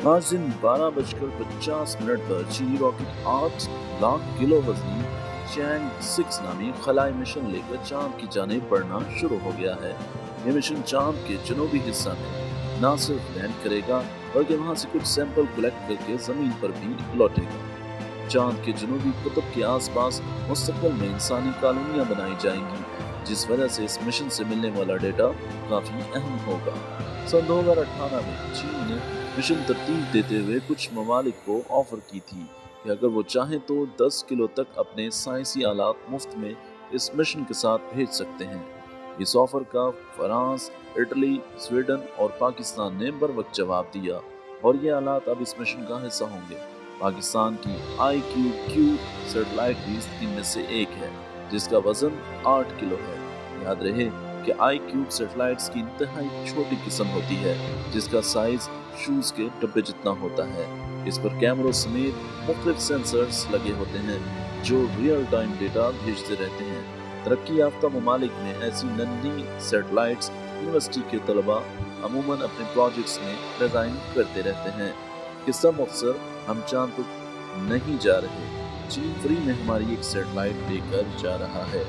आज दिन 12:50 पर चीनी रॉकेट 8 लाख किलो वजनी चैंग 6 नामी खलाई मिशन लेकर चांद की जानिब बढ़ना शुरू हो गया है। ये मिशन चांद के जनूबी हिस्सा में न सिर्फ लैंड करेगा बल्कि वहां से कुछ सैंपल कलेक्ट करके जमीन पर भी लौटेगा। चांद के जनूबी कुतुब के आसपास मुस्तकबिल में इंसानी कॉलोनियां बनाई जाएंगी, जिस वजह से इस मिशन से मिलने वाला डेटा काफी अहम होगा। सन 2018 में चीन ने मिशन तरतीब देते हुए कुछ ममालिक को ऑफर की थी कि अगर वो चाहें तो 10 किलो तक अपने साइंसी आलात मुफ्त में इस मिशन के साथ भेज सकते हैं। इस ऑफर का फ्रांस, इटली, स्वीडन और पाकिस्तान ने बर वक्त जवाब दिया और ये आलात अब इस मिशन का हिस्सा होंगे। पाकिस्तान की IQ-Q सैटेलाइट भी इनमें से एक है, जिसका वजन 8 किलो है। याद रहे कि IQ सैटेलाइट्स की इंतहाई छोटी किस्म होती है, जिसका साइज शूज के डब्बे जितना होता है। इस पर कैमरों समेत मुख्तलिफ सेंसर्स लगे होते हैं जो रियल टाइम डेटा भेजते रहते हैं। तरक्की याफ्ता ममालिक में ऐसी नन्ही सैटेलाइट्स यूनिवर्सिटी के तलबा अमूमन अपने प्रोजेक्ट्स में डिजाइन करते रहते हैं। किस्सा मुख्तसर, हम चांद पर नहीं जा रहे, चीन फ्री में हमारी एक सैटेलाइट लेकर जा रहा है।